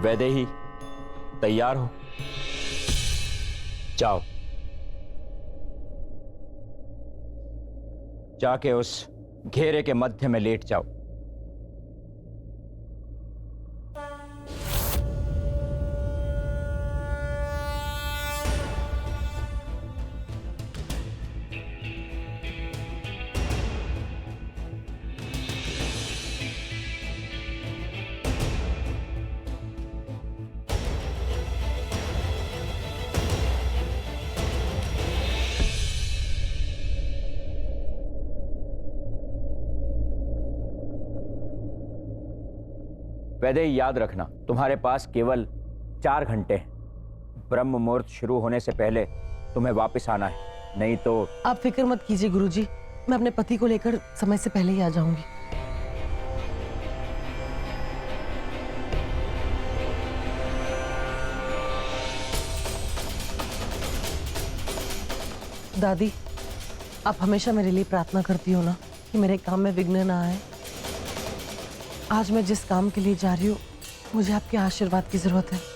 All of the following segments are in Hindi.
वैदेही, तैयार हो? जाओ, जाके उस घेरे के मध्य में लेट जाओ। वैदेही, याद रखना, तुम्हारे पास केवल 4 घंटे हैं। ब्रह्म मुहूर्त शुरू होने से पहले तुम्हें वापस आना है, नहीं तो। आप फिक्र मत कीजिए गुरुजी, मैं अपने पति को लेकर समय से पहले ही आ जाऊंगी। दादी, आप हमेशा मेरे लिए प्रार्थना करती हो ना कि मेरे काम में विघ्न ना आए। आज मैं जिस काम के लिए जा रही हूँ, मुझे आपके आशीर्वाद की जरूरत है।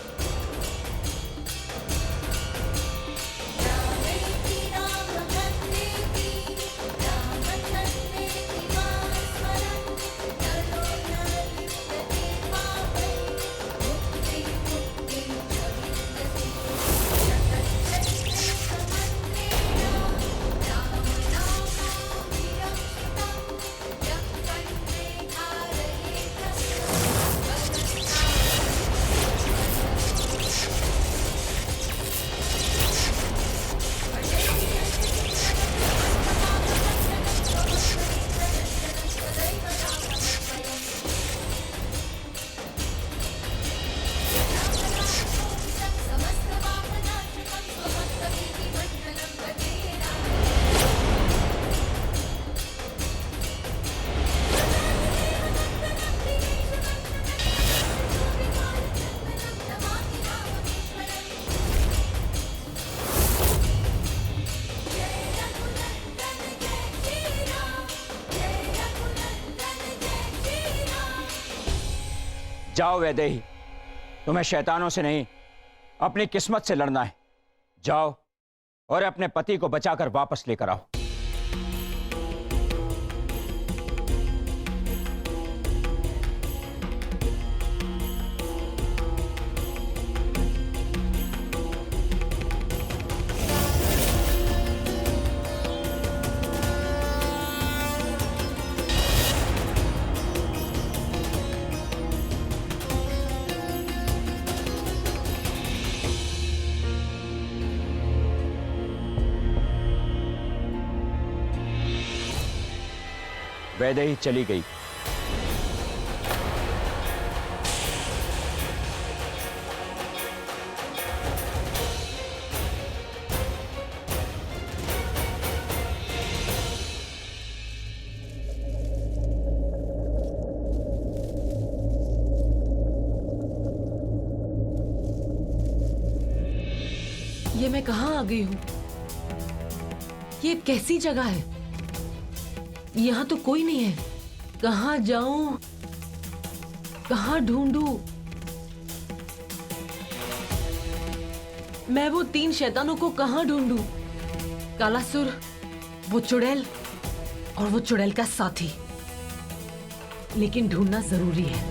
जाओ वैदेही, तुम्हें शैतानों से नहीं, अपनी किस्मत से लड़ना है। जाओ और अपने पति को बचाकर वापस लेकर आओ। वैदेही चली गई। ये मैं कहाँ आ गई हूँ? ये कैसी जगह है? यहाँ तो कोई नहीं है। कहाँ जाऊं? कहाँ ढूंढूं? मैं वो 3 शैतानों को कहाँ ढूंढूं? कालासुर, वो चुड़ैल और वो चुड़ैल का साथी। लेकिन ढूंढना जरूरी है।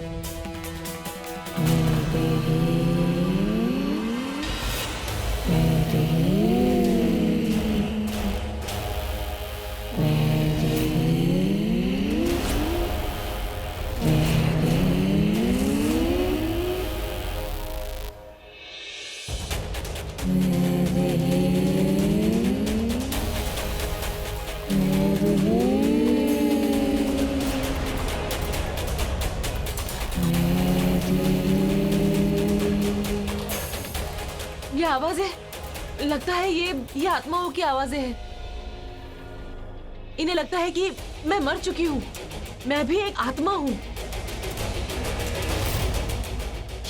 ये आवाजें, लगता है ये आत्माओं की आवाजें हैं। इन्हें लगता है कि मैं मर चुकी हूँ, मैं भी एक आत्मा हूँ।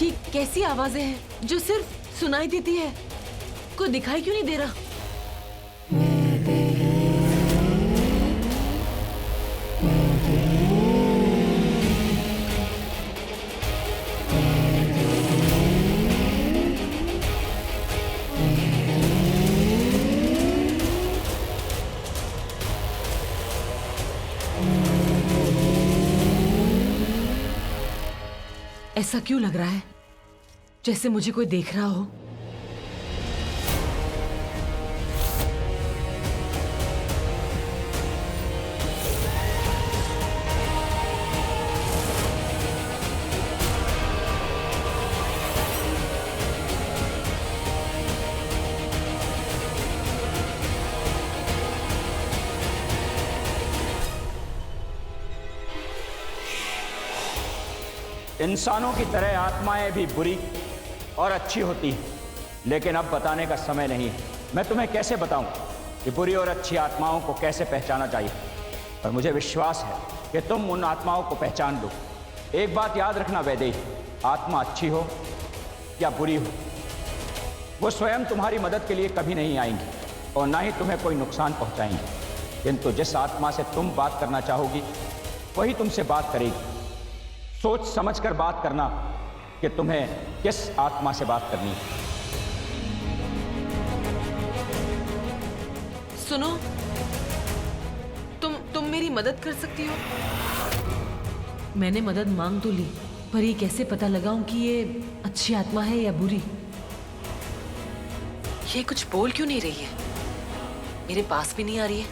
ये कैसी आवाजें हैं जो सिर्फ सुनाई देती है, कोई दिखाई क्यों नहीं दे रहा? ऐसा क्यों लग रहा है जैसे मुझे कोई देख रहा हो? इंसानों की तरह आत्माएं भी बुरी और अच्छी होती हैं, लेकिन अब बताने का समय नहीं है। मैं तुम्हें कैसे बताऊं कि बुरी और अच्छी आत्माओं को कैसे पहचाना चाहिए, और मुझे विश्वास है कि तुम उन आत्माओं को पहचान लो। एक बात याद रखना वैदेही, आत्मा अच्छी हो या बुरी हो, वो स्वयं तुम्हारी मदद के लिए कभी नहीं आएंगी और ना ही तुम्हें कोई नुकसान पहुंचाएंगी। किंतु जिस आत्मा से तुम बात करना चाहोगी वही तुमसे बात करेगी। सोच समझकर बात करना कि तुम्हें किस आत्मा से बात करनी है। सुनो, तुम मेरी मदद कर सकती हो? मैंने मदद मांग तो ली, पर ये कैसे पता लगाऊं कि ये अच्छी आत्मा है या बुरी? ये कुछ बोल क्यों नहीं रही है? मेरे पास भी नहीं आ रही है।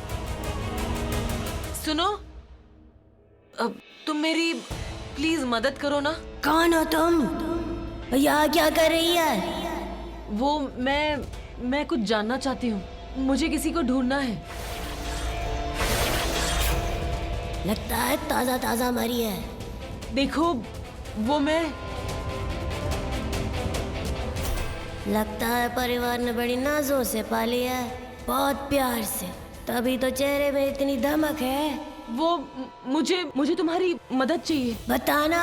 सुनो, अब तुम मेरी प्लीज मदद करो ना। कौन हो तुम? यहाँ क्या कर रही है? वो मैं कुछ जानना चाहती हूँ। मुझे किसी को ढूंढना है। लगता है ताजा ताजा मरी है। देखो, वो मैं। लगता है परिवार ने बड़ी नाजों से पाली है, बहुत प्यार से, तभी तो चेहरे में इतनी धमक है। वो मुझे तुम्हारी मदद चाहिए। बताना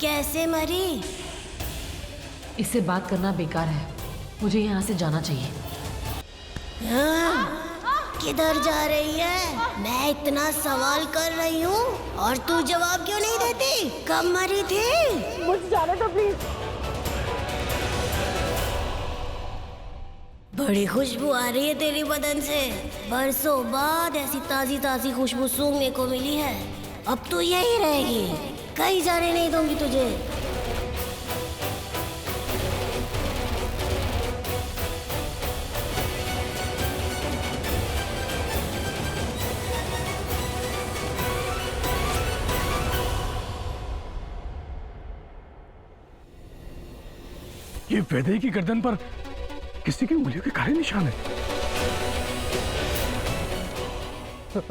कैसे मरी? इससे बात करना बेकार है, मुझे यहाँ से जाना चाहिए। हाँ? किधर जा रही है? मैं इतना सवाल कर रही हूँ और तू जवाब क्यों नहीं देती? कब मरी थी? मुझे जाने दो प्लीज। बड़ी खुशबू आ रही है तेरी बदन से। बरसों बाद ऐसी ताजी ताजी खुशबू सूंघने को मिली है। अब तू यही रहेगी, कहीं जाने नहीं दूंगी तुझे। ये वैदेही की गर्दन पर किसी की उंगलियों के काले निशान है।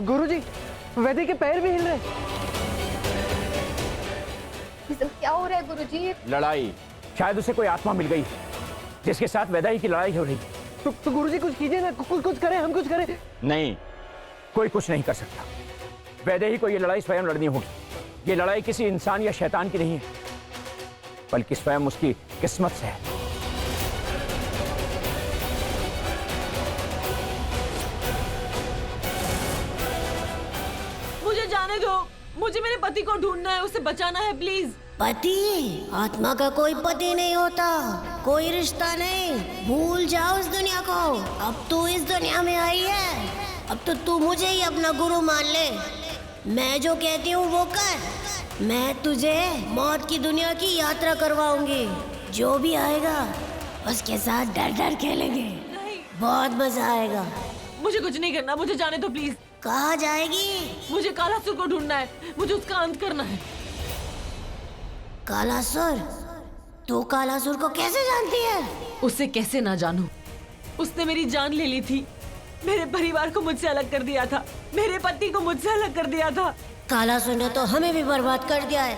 गुरुजी, वैदेही के पैर भी हिल रहे। ये सब क्या हो रहा है गुरुजी? लड़ाई, शायद उसे कोई आत्मा मिल गई जिसके साथ वैदेही की लड़ाई हो रही है। तो गुरुजी कुछ कीजिए ना, कुछ करें, हम कुछ करें। नहीं, कोई कुछ नहीं कर सकता। वैदेही को ये लड़ाई स्वयं लड़नी होगी। ये लड़ाई किसी इंसान या शैतान की नहीं है, बल्कि स्वयं उसकी किस्मत से है। मुझे जाने दो, मुझे मेरे पति को ढूंढना है, उसे बचाना है प्लीज। पति? आत्मा का कोई पति नहीं होता, कोई रिश्ता नहीं। भूल जाओ इस दुनिया को। अब तू इस दुनिया में आई है, अब तो तू मुझे ही अपना गुरु मान ले। मैं जो कहती हूँ वो कर। मैं तुझे मौत की दुनिया की यात्रा करवाऊंगी। जो भी आएगा उसके साथ डर डर खेलेंगे, बहुत मजा आएगा। मुझे कुछ नहीं करना, मुझे जाने दो प्लीज। कहाँ जाएगी? मुझे कालासुर को ढूंढना है, मुझे उसका अंत करना है। कालासुर? तू कालासुर को कैसे जानती है? उसे कैसे ना जानूं? उसने मेरी जान ले ली थी, मेरे परिवार को मुझसे अलग कर दिया था, मेरे पति को मुझसे अलग कर दिया था। कालासुर ने तो हमें भी बर्बाद कर दिया है।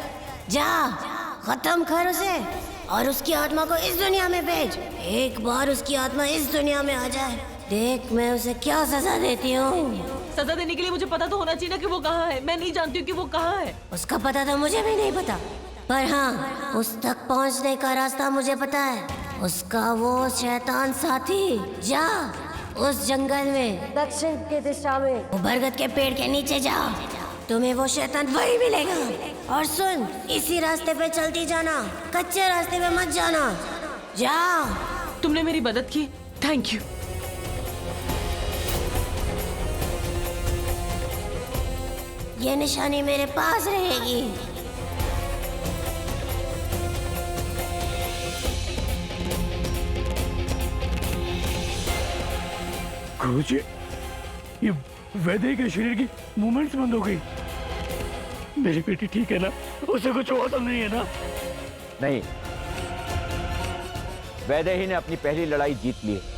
जा, खत्म कर उसे और उसकी आत्मा को इस दुनिया में भेज। एक बार उसकी आत्मा इस दुनिया में आ जाए, देख मैं उसे क्या सजा देती हूँ। सजा देने के लिए मुझे पता तो होना चाहिए ना कि वो कहाँ है। मैं नहीं जानती हूँ कि वो कहाँ है। उसका पता तो मुझे भी नहीं पता, पर हाँ, उस तक पहुँचने का रास्ता मुझे पता है। उसका वो शैतान साथी, जा उस जंगल में दक्षिण की दिशा में वो बरगद के पेड़ के नीचे जाओ, तुम्हें वो शैतान वही मिलेगा। और सुन, इसी रास्ते पे चलती जाना, कच्चे रास्ते पे मत जाना। जा। तुमने मेरी मदद की, थैंक यू। ये निशानी मेरे पास रहेगी। गुरुजी, ये वैदे के शरीर की मूवमेंट्स बंद हो गई। मेरी बेटी ठीक है ना? उसे कुछ हुआ तो नहीं है ना? नहीं, वैदेही ने अपनी पहली लड़ाई जीत ली है।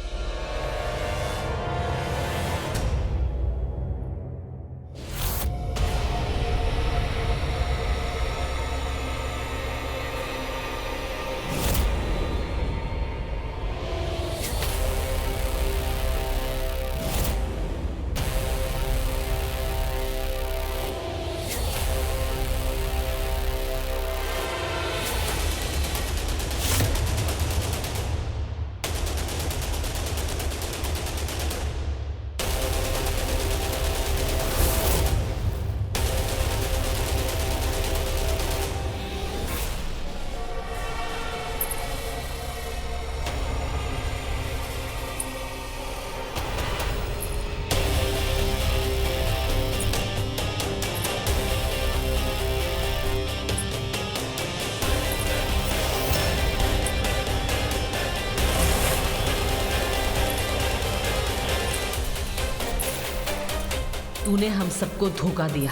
तूने हम सबको धोखा दिया,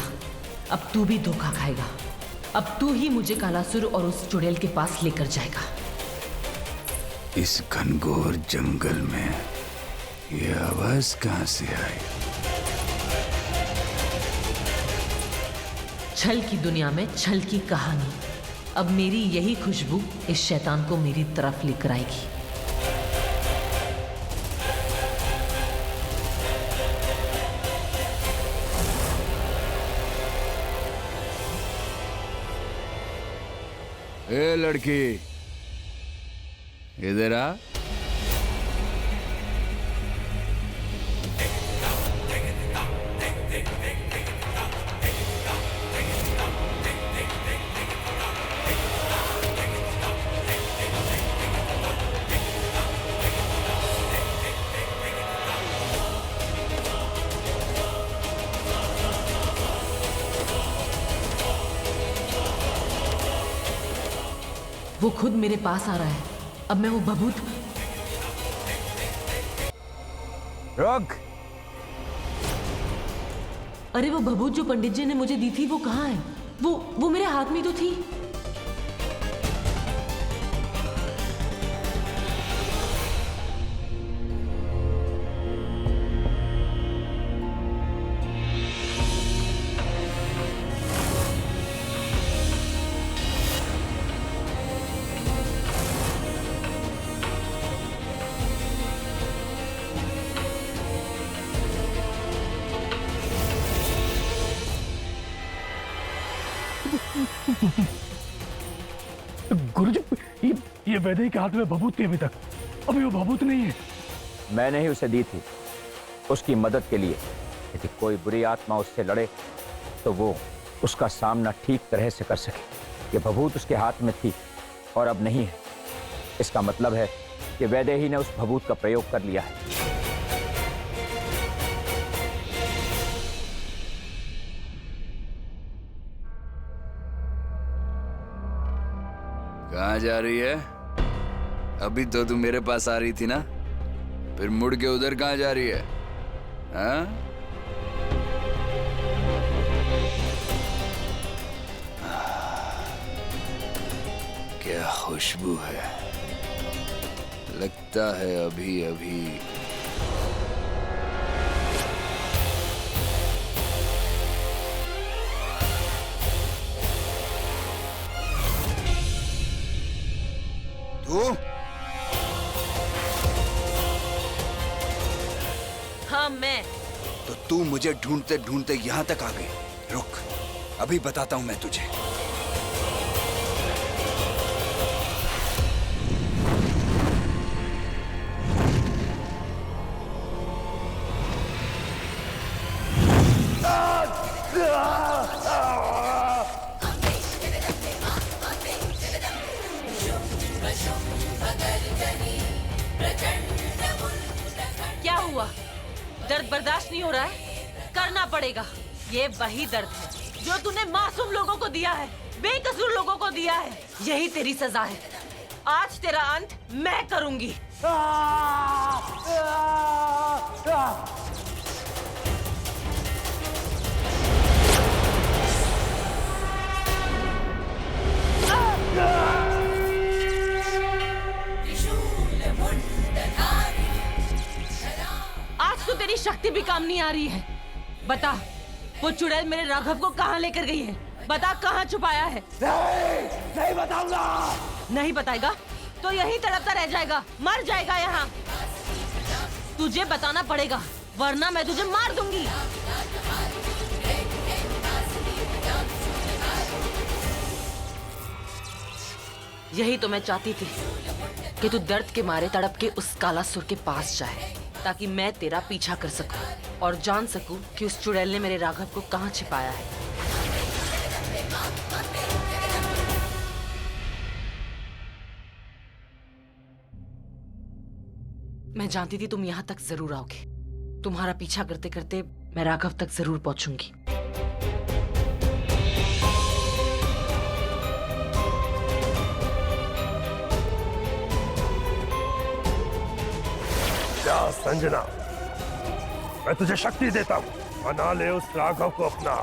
अब तू भी धोखा खाएगा। अब तू ही मुझे कालासुर और उस चुड़ैल के पास लेकर जाएगा। इस घनघोर जंगल में ये आवाज कहां से आई? छल की दुनिया में छल की कहानी। अब मेरी यही खुशबू इस शैतान को मेरी तरफ लेकर आएगी। ए लड़की, इधर आ। वो खुद मेरे पास आ रहा है। अब मैं वो भभूत। रुक। अरे वो भभूत जो पंडित जी ने मुझे दी थी वो कहाँ है? वो मेरे हाथ में तो थी। गुरुजी, ये वैदे के हाथ में भभूत थी अभी तक। अभी वो भभूत नहीं है। मैंने ही उसे दी थी उसकी मदद के लिए। यदि कोई बुरी आत्मा उससे लड़े तो वो उसका सामना ठीक तरह से कर सके। ये भभूत उसके हाथ में थी और अब नहीं है। इसका मतलब है कि वैदेही ने उस भभूत का प्रयोग कर लिया है। कहाँ जा रही है? अभी तो तू मेरे पास आ रही थी ना, फिर मुड़ के उधर कहाँ जा रही है? हाँ? क्या खुशबू है। लगता है अभी अभी हाँ मैं। तो तू मुझे ढूंढते ढूंढते यहां तक आ गई। रुक, अभी बताता हूं मैं तुझे। क्या हुआ? दर्द बर्दाश्त नहीं हो रहा है? करना पड़ेगा। ये वही दर्द है जो तूने मासूम लोगों को दिया है, बेकसूर लोगों को दिया है। यही तेरी सजा है। आज तेरा अंत मैं करूंगी। आज तो तेरी शक्ति भी काम नहीं आ रही है। बता, वो चुड़ैल मेरे राघव को कहाँ लेकर गई है? बता, कहाँ छुपाया है? नहीं बताऊंगा। नहीं बताएगा तो यहीं तड़पता रह जाएगा, मर जाएगा यहाँ। तुझे बताना पड़ेगा, वरना मैं तुझे मार दूंगी। यही तो मैं चाहती थी कि तू दर्द के मारे तड़प के उस कालासुर के पास जाए, ताकि मैं तेरा पीछा कर सकूं और जान सकूं कि उस चुड़ैल ने मेरे राघव को कहां छिपाया है। मैं जानती थी तुम यहां तक जरूर आओगे। तुम्हारा पीछा करते करते मैं राघव तक जरूर पहुंचूंगी। संजना, मैं तुझे शक्ति देता हूं, बना ले उस राघव को अपना।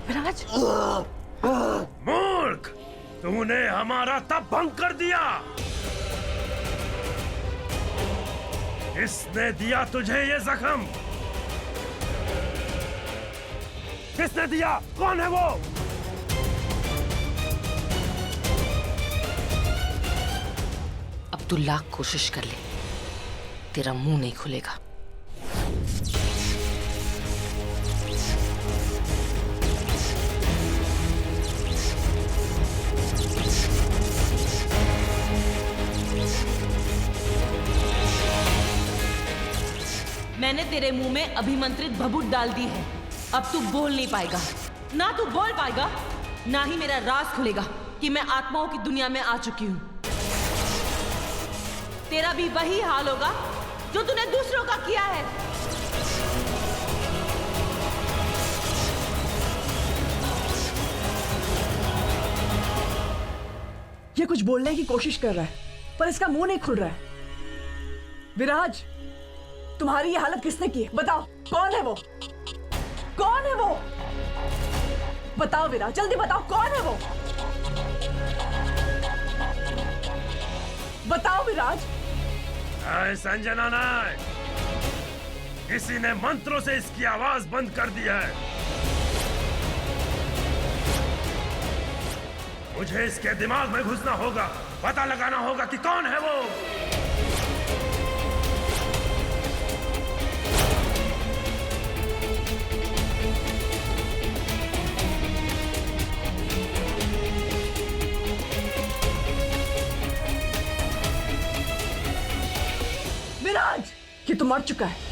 विराज, मूर्ख, तूने हमारा तप भंग कर दिया। किसने दिया तुझे ये जख्म? किसने दिया? कौन है वो? अब तू लाख कोशिश कर ले, तेरा मुंह नहीं खुलेगा। मैंने तेरे मुंह में अभिमंत्रित भभूत डाल दी है। अब तू बोल नहीं पाएगा। ना तू बोल पाएगा, ना ही मेरा राज खुलेगा कि मैं आत्माओं की दुनिया में आ चुकी हूं। तेरा भी वही हाल होगा जो तूने दूसरों का किया है। ये कुछ बोलने की कोशिश कर रहा है, पर इसका मुंह नहीं खुल रहा है। विराज, तुम्हारी ये हालत किसने की है? बताओ, कौन है वो? कौन है वो? बताओ विराज, जल्दी बताओ, कौन है वो? बताओ विराज। संजना नाय, किसी ने मंत्रों से इसकी आवाज बंद कर दी है। मुझे इसके दिमाग में घुसना होगा, पता लगाना होगा कि कौन है वो। विराज, ये तो मर चुका है।